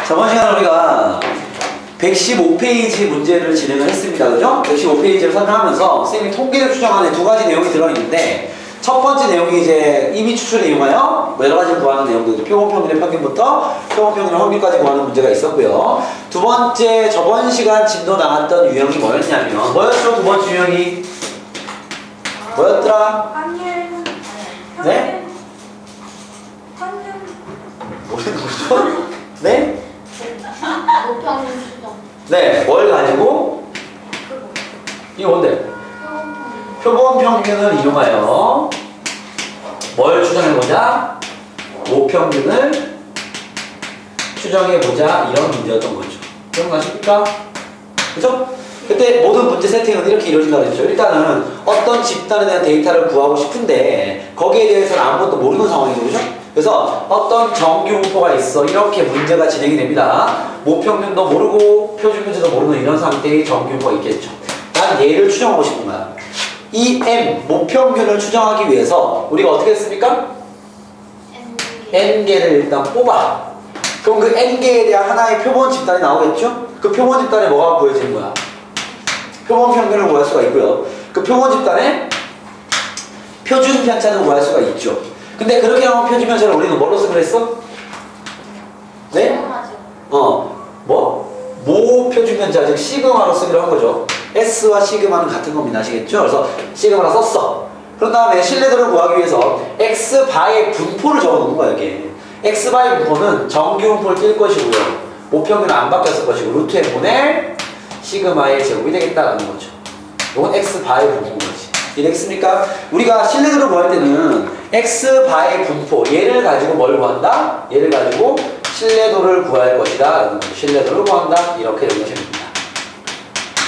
저번 시간에 우리가 115페이지 문제를 진행을 했습니다. 그죠? 115페이지를 설명하면서 쌤이 통계를 추정하는 두 가지 내용이 들어있는데, 첫 번째 내용이 이제 임의 추출을 이용하여 여러 가지를 구하는 내용들, 표본평균의 평균부터 표본평균의 확률까지 구하는 문제가 있었고요. 두 번째, 저번 시간 진도 나왔던 유형이 뭐였냐면, 뭐였죠? 두 번째 유형이 뭐였더라? 확률. 네? 확률. 뭐죠? 네? 모평균 추정. 네, 뭘 가지고? 이게 뭔데? 표본평균을 이용하여 뭘 추정해보자? 모평균을 추정해보자, 이런 문제였던 거죠. 기억나십니까? 그죠? 그때 모든 문제 세팅은 이렇게 이루어진다고 했죠. 일단은 어떤 집단에 대한 데이터를 구하고 싶은데 거기에 대해서는 아무것도 모르는 상황이죠. 그죠? 그래서 어떤 정규 분포가 있어, 이렇게 문제가 진행이 됩니다. 모평균도 모르고 표준문제도 모르는 이런 상태의 정규 분포가 있겠죠. 난 얘를 추정하고 싶은 거야. 이 M, 모평균을 추정하기 위해서 우리가 어떻게 했습니까? N개를 일단 뽑아. 그럼 그 N개에 대한 하나의 표본 집단이 나오겠죠? 그 표본 집단에 뭐가 보여지는 거야? 표본 평균을 구할 수가 있고요. 그 표본 집단에 표준 편차를 구할 수가 있죠. 근데 그렇게 하면 표준 편차를 우리는 뭘로 쓰기로 했어? 네? 모 표준 편차, 즉 시그마로 쓰기로 한 거죠. S와 시그마는 같은 겁니다. 아시겠죠? 그래서 시그마로 썼어. 그런 다음에 신뢰도를 구하기 위해서 X바의 분포를 적어 놓는 거야, 이게. X바의 분포는 정규 분포를 뛸 것이고요. 모평균은 안 바뀌었을 것이고, 루트 N분의 시그마의 제곱이 되겠다라는 거죠. 이건 X바의 분포인 거지. 이해되겠습니까? 우리가 신뢰도를 구할 때는 X바의 분포, 얘를 가지고 뭘 구한다? 얘를 가지고 신뢰도를 구할 것이다. 신뢰도를 구한다. 이렇게 되는 것입니다.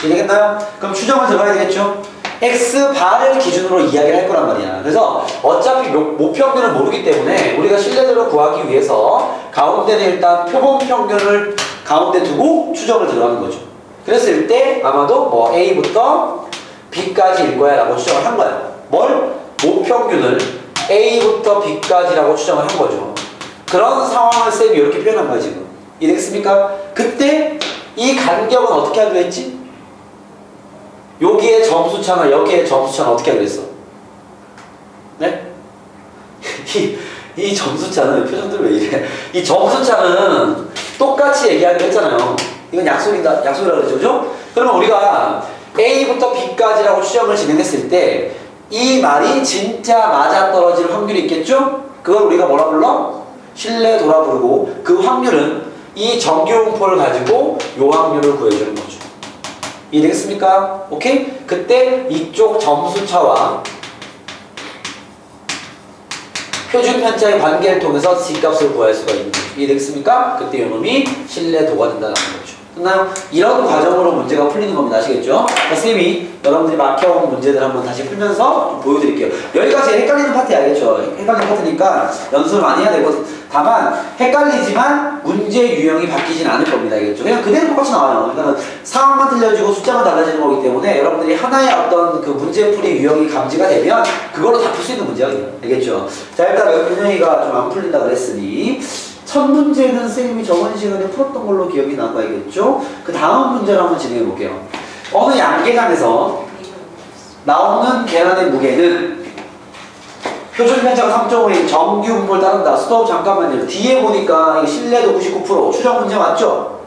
이해되겠나요? 그럼 추정을 들어가야 되겠죠? X바를 기준으로 이야기를 할 거란 말이야. 그래서 어차피 모평균을 모르기 때문에 우리가 신뢰도를 구하기 위해서 가운데는 일단 표본평균을 가운데 두고 추정을 들어가는 거죠. 그랬을 때 아마도 뭐 A부터 B까지일 거야 라고 추정을 한 거야. 뭘? 모평균을 A부터 B까지라고 추정을 한 거죠. 그런 상황을 쌤이 이렇게 표현한 거야 지금. 이해되겠습니까? 그때 이 간격은 어떻게 하기로 했지? 여기에 점수차나 여기에 점수차는 어떻게 하기로 했어? 네? 이 점수차는 표정들 왜 이래? 이 점수차는 똑같이 얘기하기로 했잖아요. 이건 약속이라 그러죠, 그죠? 그러면 우리가 A부터 B까지라고 추정을 진행했을 때 이 말이 진짜 맞아떨어질 확률이 있겠죠? 그걸 우리가 뭐라 불러? 신뢰도라 부르고, 그 확률은 이 정규 분포를 가지고 요 확률을 구해주는 거죠. 이해되겠습니까? 오케이? 그때 이쪽 점수차와 표준 편차의 관계를 통해서 C값을 구할 수가 있는 거죠. 이해되겠습니까? 그때 요놈이 신뢰도가 된다는 거죠. 끝나요? 이런 과정으로 문제가 풀리는 겁니다. 아시겠죠? 선생님이 여러분들이 막혀온 문제들 한번 다시 풀면서 좀 보여드릴게요. 여기가 제일 헷갈리는 파트 알겠죠? 헷갈리는 파트니까 연습을 많이 해야 되고, 다만 헷갈리지만 문제 유형이 바뀌진 않을 겁니다. 알겠죠? 그냥 그대로 똑같이 나와요. 그러니까 상황만 틀려지고 숫자만 달라지는 거기 때문에 여러분들이 하나의 어떤 그 문제풀이 유형이 감지가 되면 그걸로 다 풀 수 있는 문제가 돼요. 알겠죠? 자, 일단 여기 분명히가 좀 안 풀린다 그랬으니 첫 문제는 선생님이 저번 시간에 풀었던 걸로 기억이 나고 알겠죠? 그 다음 문제를 한번 진행해 볼게요. 어느 양계장에서 나오는 계란의 무게는 표준 편차가 3.5인 정규 분포를 따른다. 스톱 잠깐만요. 뒤에 보니까 이게 신뢰도 99% 추정 문제 맞죠?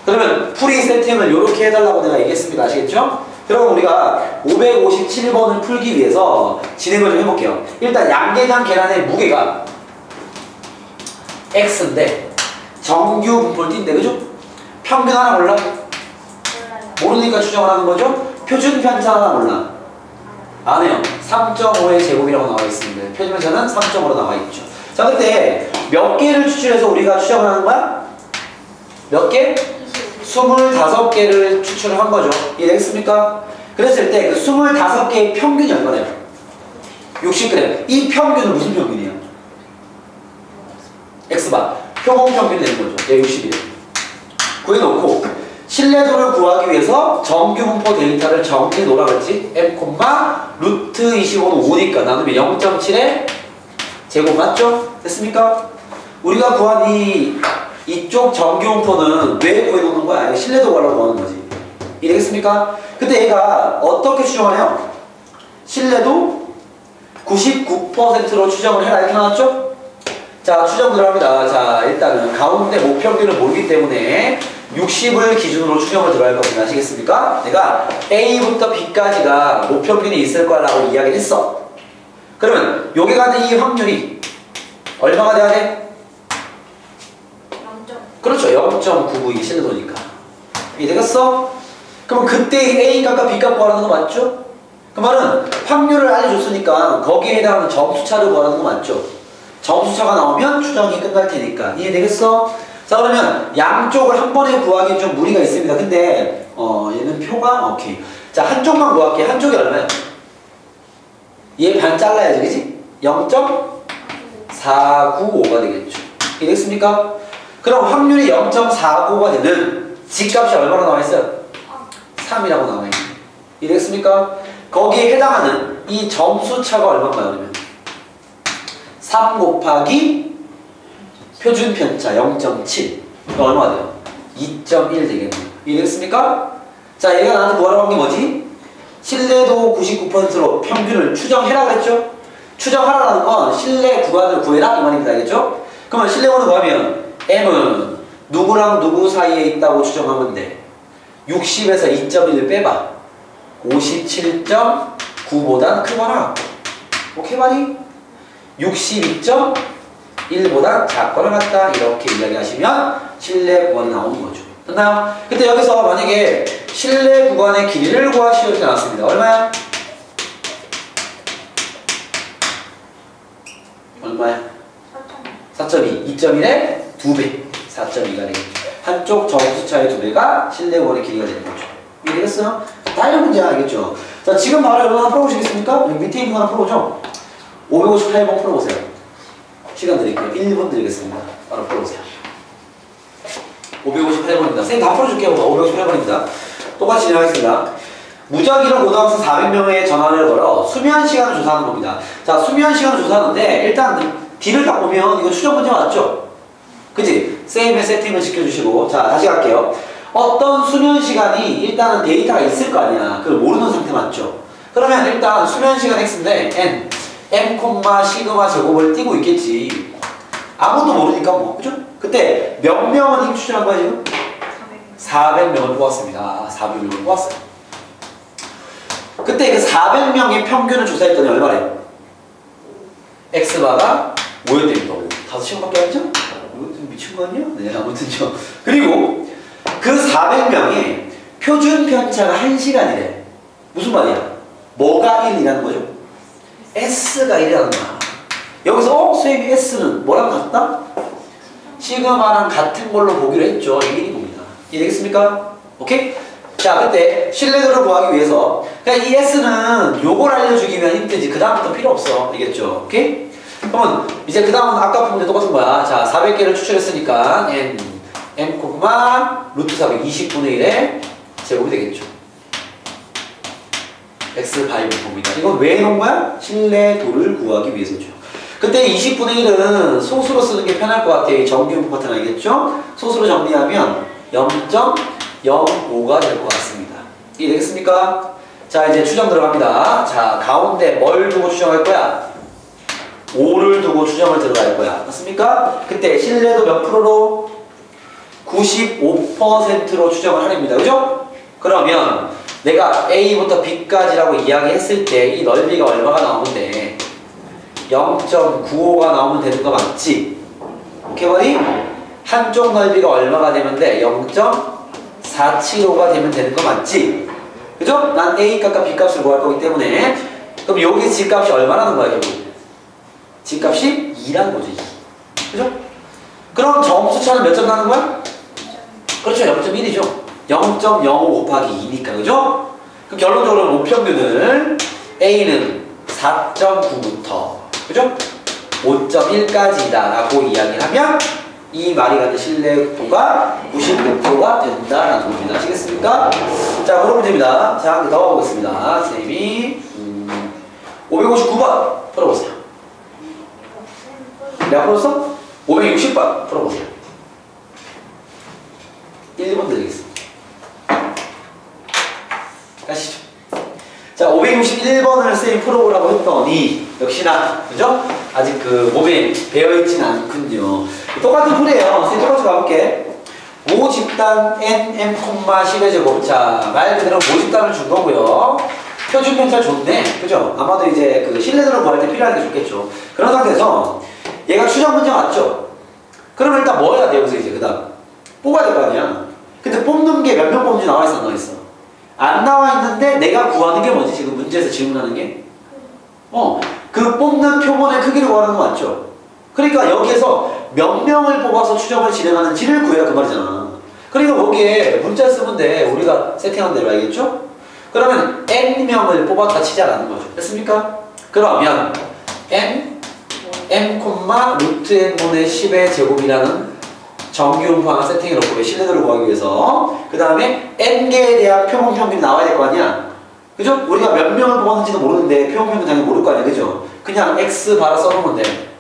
그러면 풀이 세팅을 이렇게 해달라고 내가 얘기했습니다. 아시겠죠? 그럼 우리가 557번을 풀기 위해서 진행을 좀 해볼게요. 일단 양계장 계란의 무게가 X인데 정규 분포를 띈대. 그죠? 평균 하나 몰라? 모르니까 추정을 하는 거죠? 표준 편차 하나 몰라? 안 해요. 3.5의 제곱이라고 나와 있습니다. 표준 편차는 3.5로 나와 있죠. 자, 그때 몇 개를 추출해서 우리가 추정을 하는 거야? 몇 개? 25개를 추출을 한 거죠. 이해되겠습니까? 그랬을 때 그 25개의 평균이 얼마래요? 60g. 이 평균은 무슨 평균이에요? X바. 표본 평균이 되는 거죠. 얘 60이에요. 구해놓고 신뢰도를 구하기 위해서 정규 분포 데이터를 정리해 놓으라 그랬지? M, 루트 25는 5니까 나누면 0.7의 제곱 맞죠? 됐습니까? 우리가 구한 이 이쪽 정규분포는 왜 구해놓는 거야? 신뢰도 구하려고 구하는 거지. 이해되겠습니까? 근데 얘가 어떻게 추정하냐? 신뢰도 99%로 추정을 해라 이렇게 나왔죠? 자, 추정 들어갑니다. 자, 일단은 가운데 목평균을 모르기 때문에 60을 기준으로 추정을 들어갈 겁니다. 아시겠습니까? 내가 A부터 B까지가 목평균이 있을 거라고 이야기를 했어. 그러면 여기 가는 이 확률이 얼마가 돼야 돼? 0점. 그렇죠. 0.992 신뢰도니까. 이해되겠어? 그럼 그때 A 값과 B 값 구하라는 거 맞죠? 그 말은 확률을 알려줬으니까 거기에 해당하는 점수차를 구하라는 거 맞죠? 점수차가 나오면 추정이 끝날 테니까. 이해되겠어? 자, 그러면 양쪽을 한 번에 구하기 좀 무리가 있습니다. 근데 얘는 표가 오케이. 자, 한쪽만 구할게. 한쪽이 얼마야? 얘 반 잘라야지, 그치? 0.495가 되겠죠. 이해됐습니까? 그럼 확률이 0.495가 되는 G값이 얼마나 나와있어요? 3이라고 나와있네. 이해됐습니까? 거기에 해당하는 이 점수차가 얼마인가요? 그러면 3 곱하기 표준 편차 0.7. 그럼 얼마가 돼요? 2.1 되겠네요. 이해됐습니까? 자, 얘가 나한테 뭐라고 한 게 뭐지? 신뢰도 99%로 평균을 추정해라 그랬죠? 추정하라는 건 신뢰 구간을 구해라 이 말입니다. 알겠죠? 그러면 신뢰구간을 구하면 M은 누구랑 누구 사이에 있다고 추정하면 돼. 60에서 2.1을 빼봐. 57.9보단 크거나 오케이 말이? 62.1보다 작거나 같다 이렇게 이야기하시면 신뢰 구간이 나오는 거죠. 됐나요? 근데 여기서 만약에 신뢰 구간의 길이를 구하시오 이렇게 나왔습니다. 얼마야? 얼마야? 4.2. 2.1의 2배. 4.2가 되겠죠. 한쪽 점수차의 2배가 신뢰 구간의 길이가 되는 거죠. 이해되겠어요? 다른 문제 알겠죠? 자, 지금 바로 여러분 하나 풀어보시겠습니까? 여기 밑에 있는 거 하나 풀어보죠. 558번 풀어보세요. 시간 드릴게요. 1분 드리겠습니다. 바로 풀어보세요. 558번입니다. 선생님 다 풀어줄게요. 558번입니다. 똑같이 진행하겠습니다. 무작위로 고등학생 400명의 전화를 걸어 수면 시간을 조사하는 겁니다. 자, 수면 시간을 조사하는데 일단 D를 딱 보면 이거 추정 문제 맞죠? 그치? 쌤의 세팅을 시켜주시고 자, 다시 갈게요. 어떤 수면 시간이 일단은 데이터가 있을 거 아니야. 그걸 모르는 상태 맞죠? 그러면 일단 수면 시간 x인데 n, m, 시그마 제곱을 띄고 있겠지. 아무것도 모르니까 뭐, 그죠? 그때 몇 명은 힘 추출한 거야 지금? 400명을 뽑았습니다. 400명을 뽑았어요. 그때 그 400명의 평균을 조사했더니 얼마래? x바가 5였답니다. 5시간밖에 안 했죠? 이거 좀 미친 거 아니야? 네, 아무튼요. 그리고 그 400명의 표준 편차가 1시간이래. 무슨 말이야? 뭐가 1이라는 거죠? S가 1이라는 거야. 여기서 선생님이 S는 뭐랑 같다? 시그마랑 같은 걸로 보기로 했죠. 이게 1인 겁니다. 이해되겠습니까? 오케이? 자, 그때 신뢰도를 구하기 위해서 그러니까 이 S는 요걸 알려주기면 힘들지 그 다음부터 필요 없어. 알겠죠? 오케이? 그러면 이제 그 다음은 아까 푼 문제 똑같은 거야. 자, 400개를 추출했으니까 n 루트 400 20분의 1의 제곱이 되겠죠. x 바이 분포입니다. 이건 왜 해놓은 거야? 신뢰도를 구하기 위해서죠. 그때 20분의 1은 소수로 쓰는 게 편할 것 같아요. 이 정규분포 파트는 알겠죠? 소수로 정리하면 0.05가 될 것 같습니다. 이해되겠습니까? 자, 이제 추정 들어갑니다. 자, 가운데 뭘 두고 추정할 거야? 5를 두고 추정을 들어갈 거야. 맞습니까? 그때 신뢰도 몇 프로로? 95%로 추정을 하랍니다. 그죠? 그러면 내가 A부터 B까지라고 이야기했을 때 이 넓이가 얼마가 나오는데 0.95가 나오면 되는 거 맞지? 오케이 머리? 한쪽 넓이가 얼마가 되면 돼? 0.475가 되면 되는 거 맞지? 그죠? 난 A 값과 B 값을 구할 거기 때문에 그럼 여기 G 값이 얼마라는 거야 결국? G 값이 2라는 거지. 그죠? 그럼 점수차는 몇 점 나는 거야? 그렇죠. 0.1이죠. 0.05 곱하기 2니까. 그죠? 그럼 결론적으로 목평균을 A는 4.9부터 그죠? 5.1까지다 라고 이야기를 하면 이 말이 갖는 신뢰도가 96%가 된다라는 겁니다. 아시겠습니까? 자, 그런 문제입니다. 자, 한 개 더 보겠습니다. 선생님이 559번 풀어보세요. 내가 풀었어? 560번 풀어보세요. 1번 드리겠습니다. 가시죠. 자, 561번을 쌤이 풀어보라고 했더니 역시나 그죠? 아직 그 몸에 배어있지는 않군요. 똑같은 풀이에요. 쌤 똑같이 가볼게. 모집단 nm, 10의 제곱. 자, 말 그대로 모집단을 준 거고요. 표준 편차 좋네. 그죠? 아마도 이제 그 신뢰도를 구할 때 필요한 게 좋겠죠. 그런 상태에서 얘가 추정 문제 맞죠? 그러면 일단 뭐 해야 돼, 여기서 이제 그 다음 뽑아야 될 거 아니야. 근데 뽑는 게 몇 명 뽑는지 나와 있어, 안 나와 있어? 안 나와 있는데 내가 구하는 게 뭐지? 지금 문제에서 질문하는 게? 그 뽑는 표본의 크기를 구하는 거 맞죠? 그러니까 여기에서 몇 명을 뽑아서 추정을 진행하는지를 구해라 그 말이잖아. 그러니까 거기에 문자 쓰면 돼. 우리가 세팅한 대로 알겠죠? 그러면 n명을 뽑았다 치자라는 거죠. 됐습니까? 그러면 n, 루트 n분의 10의 제곱이라는 정규음수 세팅해 놓고 신뢰도를 구하기 위해서 그 다음에 n개에 대한 표본 평균이 나와야 될 거 아니야. 그죠? 우리가 몇 명을 뽑았는지도 모르는데 표본 평균 당연히 모를 거 아니야. 그죠? 그냥 x 바라 써놓으면 돼.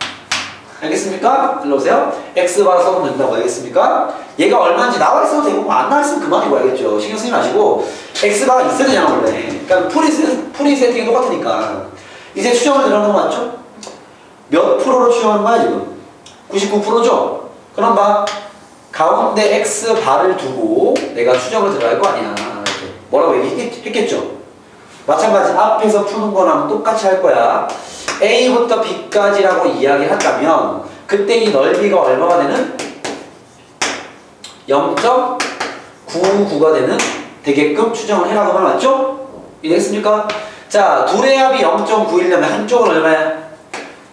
알겠습니까? 일로 오세요. x 바라 써놓으면 된다고 알겠습니까? 얘가 얼마인지 나와 있어도 되고 안 나와 있으면 그만이고 알겠죠? 신경 쓰지 마시고 x 바가 있어야 되잖아 원래. 그러니까 풀이 세팅이 똑같으니까 이제 추정을 들어가는 거 맞죠? 몇 프로로 추정하는 거야 지금? 99%죠? 그럼 봐. 가운데 x 바를 두고 내가 추정을 들어갈 거 아니야. 이렇게. 뭐라고 얘기했겠죠? 마찬가지 앞에서 푸는 거랑 똑같이 할 거야. A부터 B까지라고 이야기한다면 그때 이 넓이가 얼마가 되는? 0.99가 되게끔 추정을 해라 그 말 맞죠? 이해됐습니까? 자, 둘의 합이 0.91려면 한쪽은 얼마야?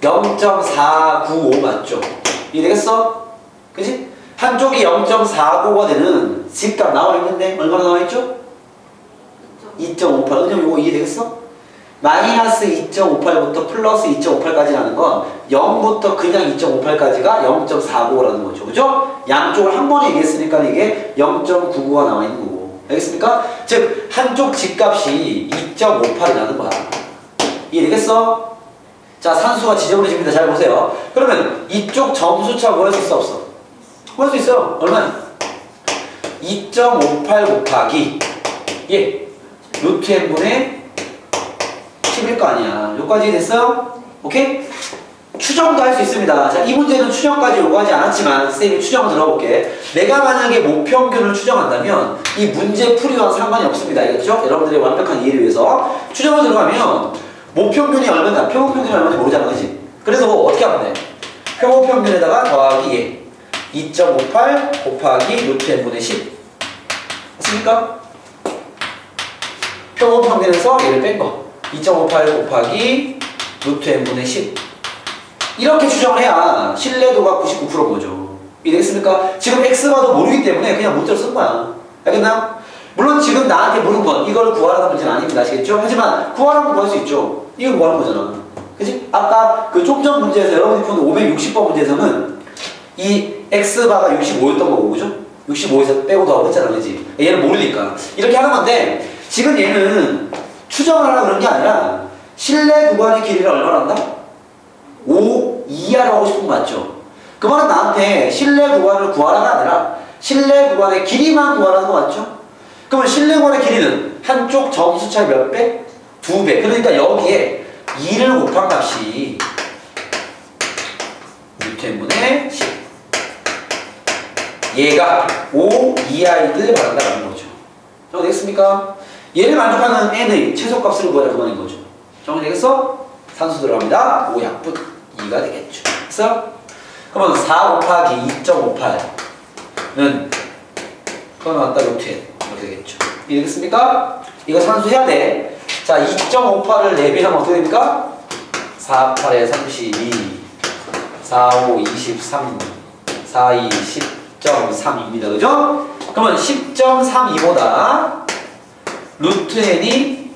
0.495 맞죠? 이해되겠어? 그지? 한쪽이 0.495가 되는 G값 나와 있는데 얼마나 나와 있죠? 2.58. 은영 이거 이해되겠어? 마이너스 2.58부터 플러스 2.58까지라는 건 0부터 그냥 2.58까지가 0.495라는 거죠. 그죠? 양쪽을 한 번에 얘기했으니까 이게 0.99가 나와 있는 거고. 알겠습니까? 즉, 한쪽 G값이 2.58이라는 거야. 이해되겠어? 자, 산수가 지저분해집니다. 잘 보세요. 그러면 이쪽 점수차 구할 수 있어, 없어? 구할 수 있어요. 얼마야? 2.58 곱하기 루트 n분의 10일 거 아니야. 여기까지 됐어요? 오케이? 추정도 할 수 있습니다. 자, 이 문제는 추정까지 요구하지 않았지만 쌤이 추정을 들어볼게. 내가 만약에 모평균을 추정한다면 이 문제 풀이와 상관이 없습니다. 알겠죠? 여러분들의 완벽한 이해를 위해서 추정을 들어가면 모평균이 얼마나, 표본평균이 얼마인지 모르잖아. 그치? 그래서 어떻게 하면 돼? 표본평균에다가 더하기 2.58 곱하기 루트 n분의 10 맞습니까? 표본평균에서 얘를 뺀 거 2.58 곱하기 루트 n분의 10 이렇게 추정을 해야 신뢰도가 99%인 거죠. 이해되겠습니까? 지금 x가도 모르기 때문에 그냥 문자로 쓴 거야. 알겠나? 물론 지금 나한테 물은 건 이걸 구하라는 문제는 아닙니다. 아시겠죠? 하지만 구하라면 구할 수 있죠. 이건 구하는 거잖아. 그치? 아까 그 좀 전 문제에서 여러분이 푸는 560번 문제에서는 이 x바가 65였던 거고 그죠? 65에서 빼고 더하고 했잖아. 그치? 얘는 모르니까 이렇게 하는 건데 지금 얘는 추정을 하라 그런 게 아니라 실내 구간의 길이를 얼마나 한다? 5 이하로 하고 싶은 거 맞죠? 그 말은 나한테 실내 구간을 구하라가 아니라 실내 구간의 길이만 구하라는 거 맞죠? 그러면 실내 구간의 길이는 한쪽 점수 차이 몇 배? 2배. 그러니까 여기에 2를 곱한 값이 루트 n분의 10 얘가 5 이하이길 바란다라는 거죠. 정리되겠습니까? 얘를 만족하는 n의 최소값을 구하라 그 말인 거죠. 정리되겠어? 산수 들어갑니다. 5약분 2가 되겠죠. 그래서 그러면 4 곱하기 2.58는 그거 나왔다 루트 n 이렇게 되겠죠. 이해되겠습니까? 이거 산수해야 돼. 자, 2.58을 4배하면 어떻게 됩니까? 4, 8에 32 4, 5, 23 4, 2, 10.32입니다. 그죠? 그러면 10.32보다 루트 n이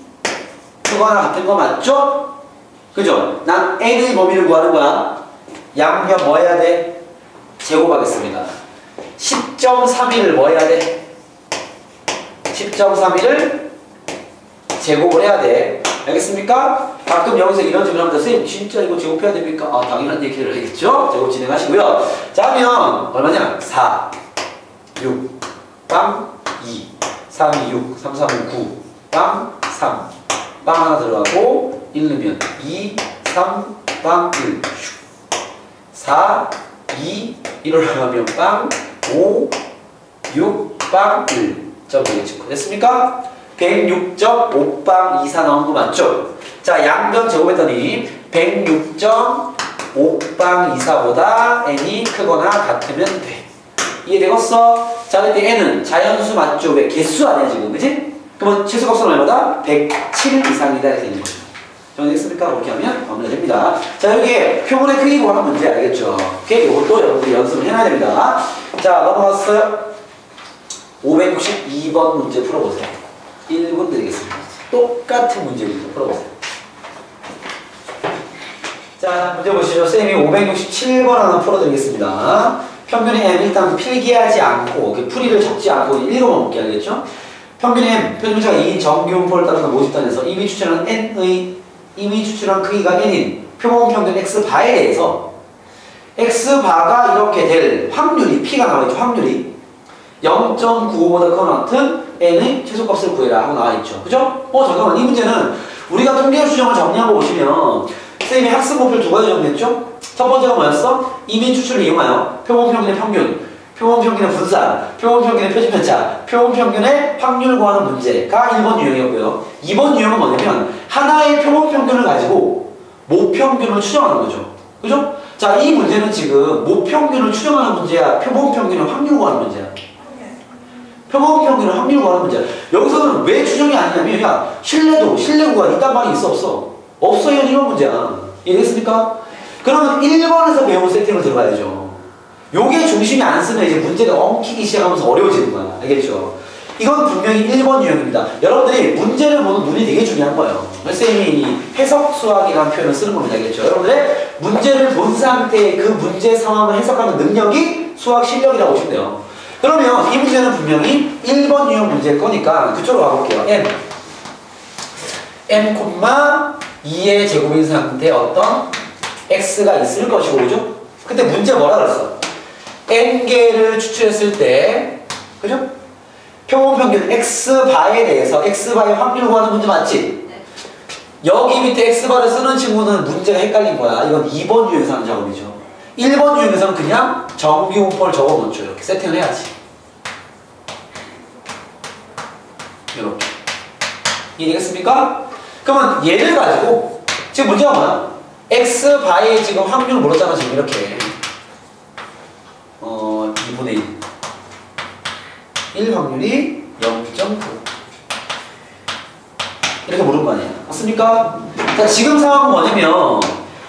크거나 같은 거 맞죠? 그죠? 난 n의 범위를 구하는 거야. 양변 뭐 해야 돼? 제곱하겠습니다. 10.31을 뭐 해야 돼? 10.31을 제곱을 해야 돼. 알겠습니까? 가끔 여기서 이런 질문 합니다. 선생님 진짜 이거 제곱해야 됩니까? 아, 당연한 얘기를 하겠죠? 제곱 진행하시고요. 자, 하면 얼마냐? 4, 6, 빵 2, 3, 2, 6, 3, 3, 5, 9, 빵 3, 빵 하나 들어가고 1 넣으면 2, 3, 빵 1, 4, 2, 1 올라가면 빵 5, 6, 빵 1 점 되겠죠. 됐습니까? 106.5빵 이사 나온 거 맞죠? 자, 양변 제곱했더니 106.5빵 이사보다 n이 크거나 같으면 돼. 이해되겠어? 자, 근데 n은 자연수 맞죠? 왜? 개수 아니야 지금, 그치? 그러면 최소값은 얼마다? 107 이상이다 이렇게 되는 거죠. 정리됐습니까? 그렇게 하면 마무리가 됩니다. 자, 여기에 표본의 크기 구하는 문제 알겠죠? 오케이? 이것도 여러분들이 연습을 해놔야 됩니다. 자, 넘어갔어요. 562번 문제 풀어보세요. 1분 드리겠습니다. 똑같은 문제입니다. 풀어보세요. 자, 문제 보시죠. 쌤이 567번 하나 풀어드리겠습니다. 평균의 m 일단 필기하지 않고 풀이를 적지 않고 읽어만 볼게 알겠죠? 평균의 m, 표준문자가 2인 정규분포를 따르는 모집단에서 이미 추출한 n의 이미 추출한 크기가 n인 표본 평균 x바에 대해서 x바가 이렇게 될 확률이 p가 나와있죠. 확률이 0.95보다 크거나 같은 n의 최소값을 구해라 하고 나와있죠. 그죠? 잠깐만, 이 문제는 우리가 통계 수정을 정리한 거 보시면 쌤이 학습 목표를 두 가지 정리했죠? 첫 번째가 뭐였어? 이미 추출을 이용하여 표본 평균의 평균, 표본 평균의 분산, 표본 평균의 표준편차, 표본 평균의 확률 구하는 문제가 1번 유형이었고요. 2번 유형은 뭐냐면 하나의 표본 평균을 가지고 모평균을 추정하는 거죠. 그죠? 자, 이 문제는 지금 모평균을 추정하는 문제야? 표본 평균의 확률 구하는 문제야? 표본 평균의 확률 구하는 문제야. 여기서는 왜 추정이 아니냐면 야, 신뢰 구간 있단 말이 있어 없어? 없어요. 이런 문제야. 이해됐습니까? 그러면 1번에서 배운 세팅을 들어가야죠. 요게 중심이 안 쓰면 이제 문제가 엉키기 시작하면서 어려워지는 거야. 알겠죠? 이건 분명히 1번 유형입니다. 여러분들이 문제를 보는 눈이 되게 중요한 거예요. 쌤이 해석 수학이라는 표현을 쓰는 겁니다. 알겠죠? 여러분들의 문제를 본 상태의 그 문제 상황을 해석하는 능력이 수학 실력이라고 보시면 돼요. 그러면 이 문제는 분명히 1번 유형 문제일 거니까 그쪽으로 가볼게요. m, 2의 제곱인 상태에 어떤 x가 있을 것이고, 그죠? 그때 문제 뭐라 그랬어? n개를 추출했을 때, 그죠? 표본 평균 x바에 대해서 x바의 확률 구하는 문제 맞지? 네. 여기 밑에 x바를 쓰는 친구는 문제가 헷갈린 거야. 이건 2번 유형에서 하는 작업이죠. 1번 유형에서는 그냥 정규분포를 적어놓죠. 이렇게 세팅을 해야지. 이렇게. 이해되겠습니까? 그러면 얘를 가지고 지금 문제가 뭐야? x바의 지금 확률을 물었잖아. 지금 이렇게 2분의 1 확률이 0.9 이렇게 물은 거 아니야? 맞습니까? 자, 지금 상황은 뭐냐면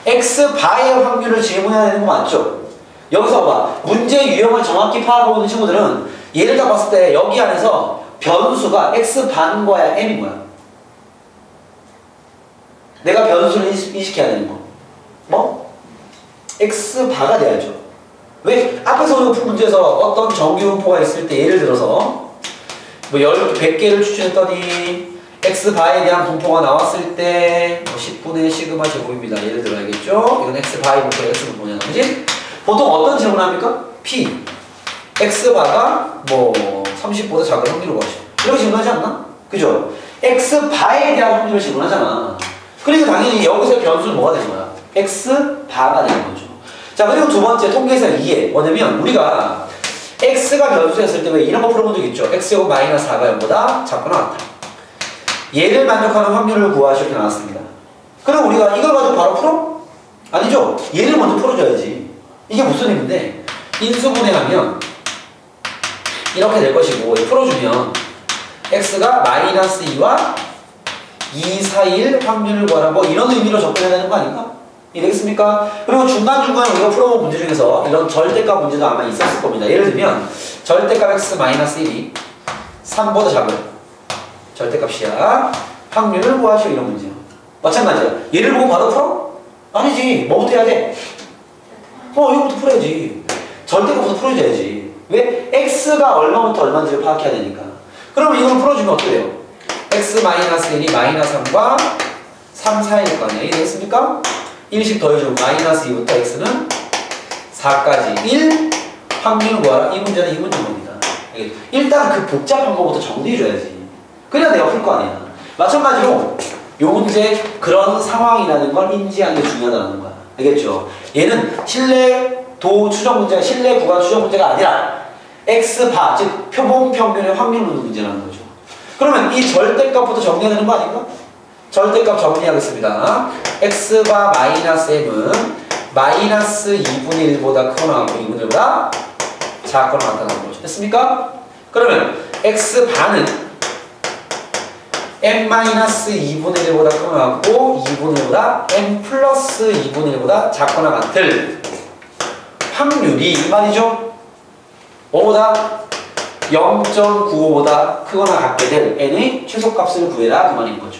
x바의 확률을 질문해야 되는 거 맞죠? 여기서 봐. 문제 유형을 정확히 파악하고 있는 친구들은 얘를 딱 봤을 때 여기 안에서 변수가 x반 거야 m인 거야. 내가 변수를 인식해야 되는 거. 뭐? x바가 돼야죠. 왜? 앞에서 우리가 푼 문제에서 어떤 정규분포가 있을 때 예를 들어서 뭐 100개를 추출했더니 x바에 대한 분포가 나왔을 때 뭐 10분의 시그마 제곱입니다. 예를 들어 알겠죠? 이건 x바의 분포, x분포냐, 그지? 보통 어떤 질문합니까? p x바가 뭐 30보다 작은 확률을 구하시오. 이렇게 질문하지 않나? 그죠? x바에 대한 확률을 질문하잖아. 그러니까 당연히 여기서 변수는 뭐가 되는 거야? x바가 되는 거죠. 자, 그리고 두 번째 통계에서 2에 뭐냐면 우리가 x가 변수였을 때 왜 이런 거 풀어본 적 있죠? x제곱 마이너스 4가 0보다 작거나 같다. 얘를 만족하는 확률을 구하시오. 이렇게 나왔습니다. 그럼 우리가 이걸 가지고 바로 풀어? 아니죠. 얘를 먼저 풀어줘야지. 이게 무슨 의미인데 인수분해하면 이렇게 될 것이고 풀어주면 x가 마이너스 2와 2 사이일 확률을 구하라 뭐 이런 의미로 접근해야 되는 거 아닌가? 이해되겠습니까? 그리고 중간중간에 우리가 풀어본 문제 중에서 이런 절대값 문제도 아마 있었을 겁니다. 예를 들면 절대값 x 마이너스 1이 3보다 작은 절대값이야. 확률을 구하시오. 이런 문제요. 마찬가지야. 얘를 보고 바로 풀어? 아니지. 뭐부터 해야 돼? 이거부터 풀어야지. 절대값부터 풀어줘야지. 왜? x가 얼마부터 얼마인지를 파악해야 되니까. 그러면 이걸 풀어주면 어떻게 돼요? x 마이너스 1이 마이너스 3과 3 사이일 거 아니야. 이해됐습니까? 1씩 더해주면 마이너스 2부터 x는 4까지 1 확률 구하라. 이 문제는 이 문제입니다. 일단 그 복잡한 거부터 정리해줘야지. 그래야 내가 풀 거 아니야. 마찬가지로 요 문제 그런 상황이라는 걸 인지하는 게 중요하다는 거야. 알겠죠? 얘는 실내도 추정 문제가 실내 구간 추정 문제가 아니라 X바, 즉 표본 평균의 확률 묻는 문제라는 거죠. 그러면 이 절대값부터 정리해야 되는 거 아닌가? 절대값 정리하겠습니다. X바 마이너스 M은 마이너스 2분의 1보다 크거나 같고 2분의 1보다 작거나 같다는 거죠. 됐습니까? 그러면 X바는 M-2분의 1보다 크거나 같고 2분의 1보다 M 플러스 2분의 1보다 작거나 같을 확률이 이 말이죠. 뭐보다? 0.95보다 크거나 같게 될 n의 최소값을 구해라 그 말인 거죠.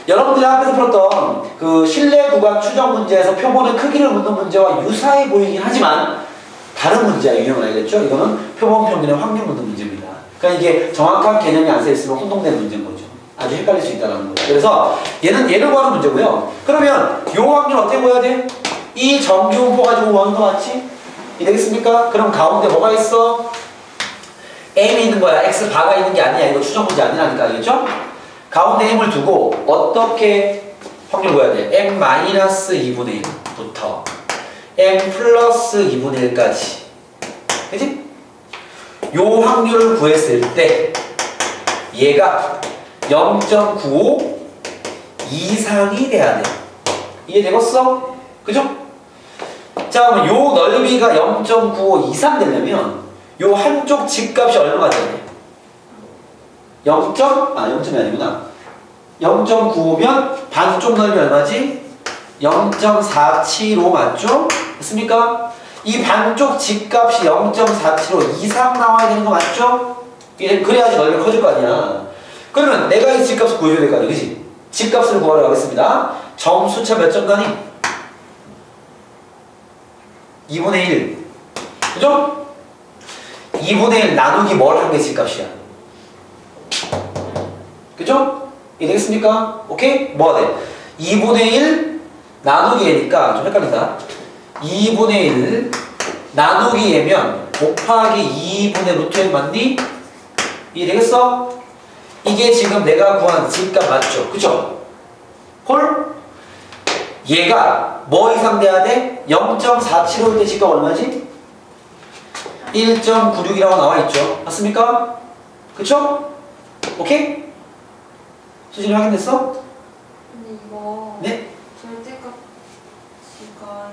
여러분들이 앞에서 풀었던 그 실내 구간 추정 문제에서 표본의 크기를 묻는 문제와 유사해 보이긴 하지만 다른 문제야. 유형을 알겠죠? 이거는 표본 평균의 확률 묻는 문제입니다. 그러니까 이게 정확한 개념이 안 써 있으면 혼동되는 문제인 거죠. 아주 헷갈릴 수 있다는 거죠. 그래서 얘는 얘를 구하는 문제고요. 그러면 요 확률 어떻게 구해야 돼? 이 정규분포 가지고 구하는 거 맞지? 되겠습니까? 그럼 가운데 뭐가 있어? M이 있는 거야. X바가 있는 게 아니야. 이거 추정 문제 아니라니까. 알겠죠? 가운데 M을 두고 어떻게 확률 구해야 돼? M-2분의 1부터 M 플러스 2분의 1까지. 그치? 요 확률을 구했을 때 얘가 0.95 이상이 돼야 돼. 이해되겠어? 그죠? 자, 그럼 요 넓이가 0.95 이상 되려면 요 한쪽 직값이 얼마가 돼야 돼? 0.이 아니구나. 0.95면 반쪽 넓이 얼마지? 0.475 맞죠? 됐습니까? 이 반쪽 직값이 0.475 이상 나와야 되는 거 맞죠? 그래야지 넓이가 커질 거 아니야. 그러면 내가 이 직값을 구해줘야 될 거 아니야, 그치? 직값을 구하러 가겠습니다. 점수차 몇 점 단위? 2분의 1. 그죠? 2분의 1 나누기 뭘 한 게 직값이야? 그죠? 이해되겠습니까? 오케이? 뭐가 돼? 2분의 1 나누기 얘니까 좀 헷갈린다. 2분의 1 나누기 얘면 곱하기 2분의 루트 n 맞니? 이해되겠어? 이게 지금 내가 구한 직값 맞죠? 그죠? 홀? 얘가 뭐 이상 돼야 돼? 0.475일 때 직값 얼마지? 1.96이라고 나와있죠? 맞습니까? 그쵸? 오케이? 수진이 확인됐어? 근데 이거 네? 절대값 지가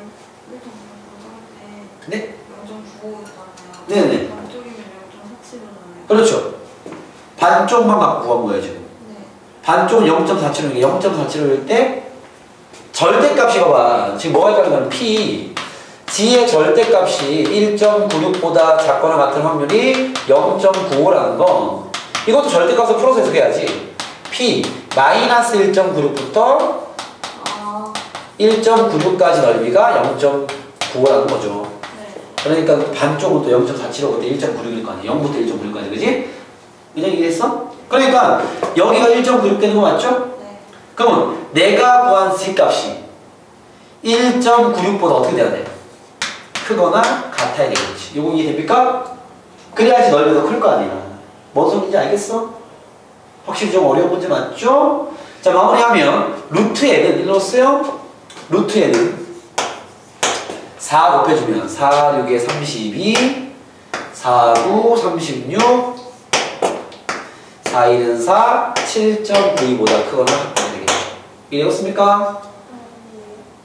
1.9인데 네? 0.95잖아요. 네네. 반쪽이면 0.47이잖아요. 그렇죠. 반쪽만 갖고 구한 거예요 지금. 네. 반쪽은 0.475일 0.475일 때 절대값이 봐봐. 지금 뭐가 헷갈리냐면 P G의 절대값이 1.96보다 작거나 같은 확률이 0.95라는 거. 이것도 절대값을 풀어서 해석해야지. P 마이너스 1.96부터 1.96까지 넓이가 0.95라는 거죠. 네. 그러니까 반쪽은 또 0.475, 그때 1.96일 거 아니야. 0부터 1.96까지, 그지? 이제 이해했어? 그러니까 여기가 1.96 되는 거 맞죠? 네. 그러면 내가 구한 C값이 1.96보다 어떻게 돼야 돼? 크거나 같아야 되겠지. 요거 이해됩니까? 그래야지 넓이가 더 클 거 아니야. 뭔 소리인지 알겠어? 확실히 좀 어려운 문제 맞죠? 자, 마무리하면 루트 n은 일로 오세요. 루트 n은 4 곱해주면 4, 6에 32 4, 9, 36 4, 1은 4 7.92보다 크거나 같아야 되겠죠. 이해되었습니까?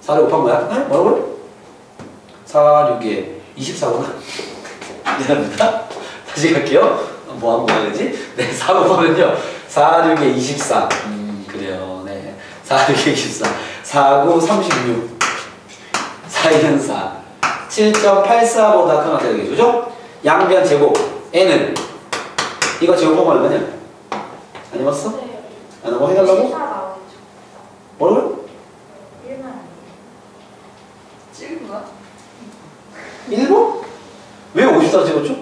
4를 곱한 거야? 네? 뭐라고? 4, 6에 24구나. 미안합니다. 다시 갈게요. 뭐 한 거야, 그지? 네, 4 곱하면요. 4, 6에 24. 그래요. 네. 4, 6에 24. 4, 9, 36. 4, 1은 4. 7.84보다 크거나 같아야 되겠죠. 그죠? 양변 제곱. n은 이거 제곱하면 얼마냐? 안 해봤어? 네. 안 하고 해달라고? 14 나오죠. 뭐라고요? 1만 아니에요. 찍은 거야? 1번? 왜 54 찍었죠?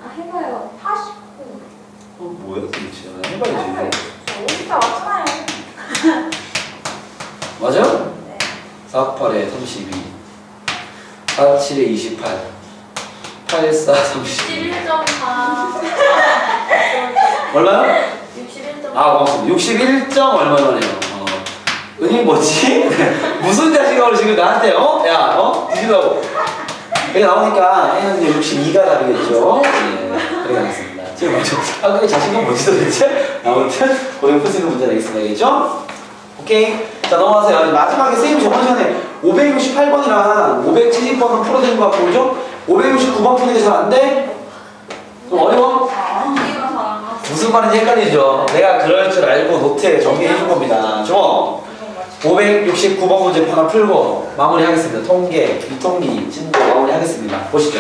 아, 해봐요. 89. 뭐야 도대체. 해봐야지. 54 맞잖아요. 맞아요? 네. 4, 8에 32 4, 7에 28 8, 4, 30. 61.4. 얼마요? 61.4. 아, 고맙습니다. 61점 얼마만해요. 은희 뭐지? 무슨 자식을 지금 나한테 야, 뒤지라고. 이게 나오니까 N은 62가 답이겠죠? 네, 그래 나왔습니다. 지금 먼저 그게 자식은 뭐지 도대체? 아무튼 고생 푸시는 문제 되겠습니다. 알겠죠? 오케이. 자, 넘어가세요. 마지막에 쌤이 저번 시간에 568번이랑 570번은 풀어드린 것 같고, 그죠? 569번 푸는 게 잘 안 돼? 좀 어려워? 언니가 잘안 갔어. 무슨 말인지 헷갈리죠? 내가 그럴 줄 알고 노트에 정리해 준 겁니다. 주먹! 569번 문제 하나 풀고 마무리하겠습니다. 통계, 비통기, 진도 마무리하겠습니다. 보시죠.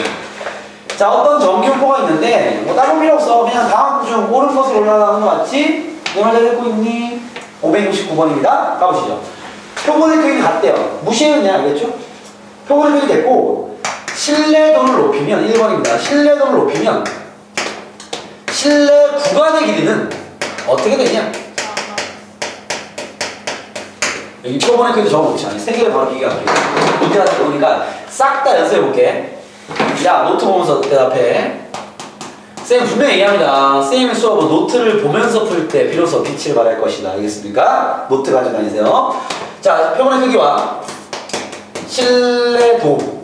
자, 어떤 정규표가 있는데 뭐 다른 필요 없어. 그냥 다음 중 옳은 것으로 올라가는 거 맞지? 내 말 잘 듣고 있니? 569번입니다. 가보시죠. 표본의 크기는 같대요. 무시해야 알겠죠? 표본의 크기 됐고 신뢰도를 높이면 1번입니다. 신뢰도를 높이면 신뢰 구간의 길이는 어떻게 되냐? 여기 표본의 크기도 적어놓지 않아요. 세 개를 바로 비교할게요. 문제 하나 보니까 싹 다 연습해볼게. 야, 노트 보면서 대답해. 쌤 분명히 얘기합니다. 쌤의 수업은 노트를 보면서 풀 때 비로소 빛을 발할 것이다. 알겠습니까? 노트 가지고 다니세요. 자, 표본의 크기와 신뢰도,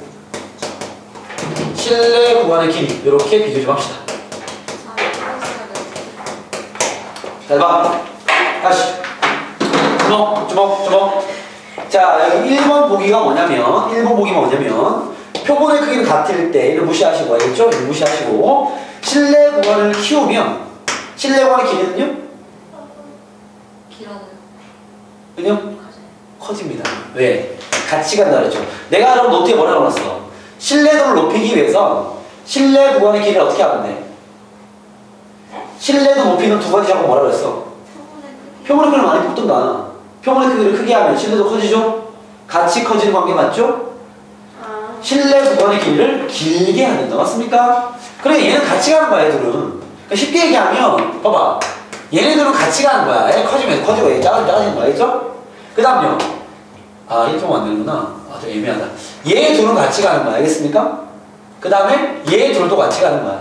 신뢰 구간의 길이 이렇게 비교 좀 합시다. 잘 봐. 다시. 주먹. 자, 여기 1번 보기가 뭐냐면, 1번 보기가 뭐냐면, 표본의 크기는 같을 때, 이를 무시하시고, 알겠죠? 이를 무시하시고, 실내 구간을 키우면, 실내 구간의 길이는요? 길어요. 그냥 커집니다. 왜? 같이 간다 그랬죠. 내가 그럼 노트에 뭐라 넣어놨어? 신뢰도를 높이기 위해서, 실내 구간의 길이를 어떻게 하면 돼? 신뢰도 높이는 두 가지 작업 뭐라 그랬어? 표본의 크기를 많이 뽑든가. 표본의 크기를 크게 하면 신뢰도 커지죠? 같이 커지는 관계 맞죠? 신뢰 구간의 길이를 길게 해야 된다. 맞습니까? 그래, 얘는 같이 가는 거야, 얘들은. 그러니까 쉽게 얘기하면, 봐봐. 얘네들은 같이 가는 거야. 얘 커지면 커지고, 얘 작아지는 거야. 알겠죠? 그 다음요. 아, 이렇게 하면 안 되는구나. 아, 좀 애매하다. 얘 둘은 같이 가는 거야. 알겠습니까? 그 다음에 얘 둘도 같이 가는 거야.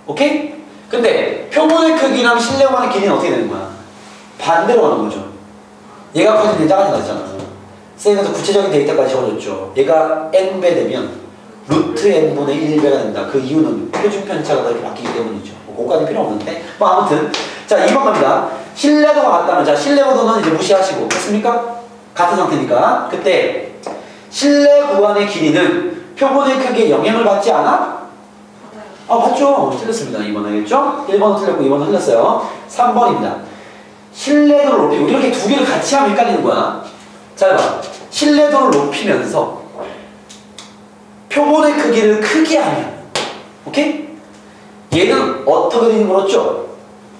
오케이? 근데 표본의 크기랑 신뢰 구간의 길이는 어떻게 되는 거야? 반대로 가는 거죠. 얘가 커지면 작아진다 했잖아. 쌤에서 구체적인 데이터까지 적어줬죠. 얘가 n배 되면 루트 n분의 1배가 된다. 그 이유는 표준 편차가 그렇게 바뀌기 때문이죠. 뭐 그거까지 필요 없는데 뭐 아무튼 자 2번 갑니다. 신뢰도가 같다면 자 신뢰도는 이제 무시하시고 됐습니까? 같은 상태니까 그때 신뢰 구간의 길이는 표본의 크기에 영향을 받지 않아? 아 맞죠. 틀렸습니다. 2번 알겠죠? 1번은 틀렸고 2번은 틀렸어요. 3번입니다. 신뢰도를 높이고 이렇게 두 개를 같이 하면 헷갈리는 거야. 자 봐. 신뢰도를 높이면서 표본의 크기를 크게 하면 오케이? 얘는 어떻게 되는 거였죠?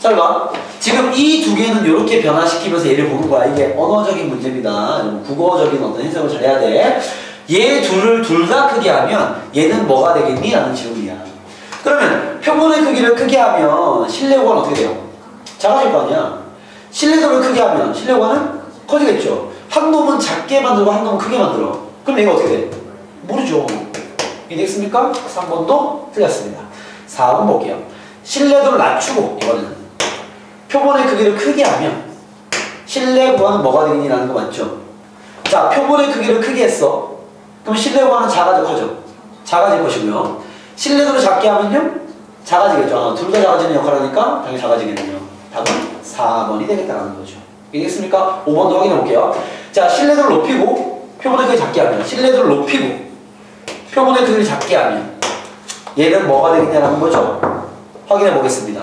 자 봐. 지금 이 두 개는 이렇게 변화시키면서 얘를 보는 거야. 이게 언어적인 문제입니다. 국어적인 어떤 해석을 잘해야 돼. 얘 둘을 둘 다 크게 하면 얘는 뭐가 되겠니? 라는 질문이야. 그러면 표본의 크기를 크게 하면 신뢰도가 어떻게 돼요? 작아질 거 아니야. 신뢰도를 크게 하면 신뢰도는 커지겠죠. 한 놈은 작게 만들고 한 놈은 크게 만들어. 그럼 얘가 어떻게 돼? 모르죠. 이해됐습니까? 3번도 틀렸습니다. 4번 볼게요. 신뢰도를 낮추고 이거는 표본의 크기를 크게 하면 신뢰 구간은 뭐가 되겠니라는 거 맞죠? 자, 표본의 크기를 크게 했어. 그럼 신뢰 구간은 작아져 커져? 작아질 것이고요. 신뢰도를 작게 하면요? 작아지겠죠. 둘 다 작아지는 역할을 하니까 당연히 작아지겠네요. 답은 4번이 되겠다는 거죠. 이해됐습니까? 5번도 확인해 볼게요. 자, 신뢰도를 높이고 표본의 크기를 작게 하면 신뢰도를 높이고 표본의 크기를 작게 하면 얘는 뭐가 되겠냐는 거죠. 확인해 보겠습니다.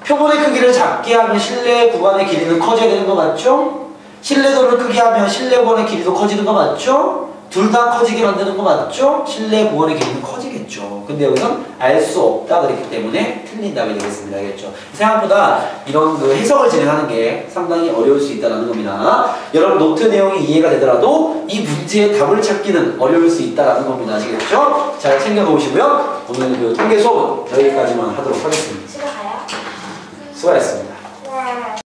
표본의 크기를 작게 하면 신뢰 구간의 길이는 커져야 되는 거 맞죠? 신뢰도를 크게 하면 신뢰 구간의 길이도 커지는 거 맞죠? 둘 다 커지게 만드는 거 맞죠? 신뢰 구간의 길이는 커지겠죠. 근데 여기선 알 수 없다 그랬기 때문에 틀린 답이 되겠습니다. 알겠죠? 생각보다 이런 그 해석을 진행하는 게 상당히 어려울 수 있다는 겁니다. 여러분 노트 내용이 이해가 되더라도 이 문제의 답을 찾기는 어려울 수 있다는 겁니다. 아시겠죠? 잘 챙겨놓으시고요. 오늘 그 통계 수업은 여기까지만 하도록 하겠습니다. 집에 가요? 수고하셨습니다.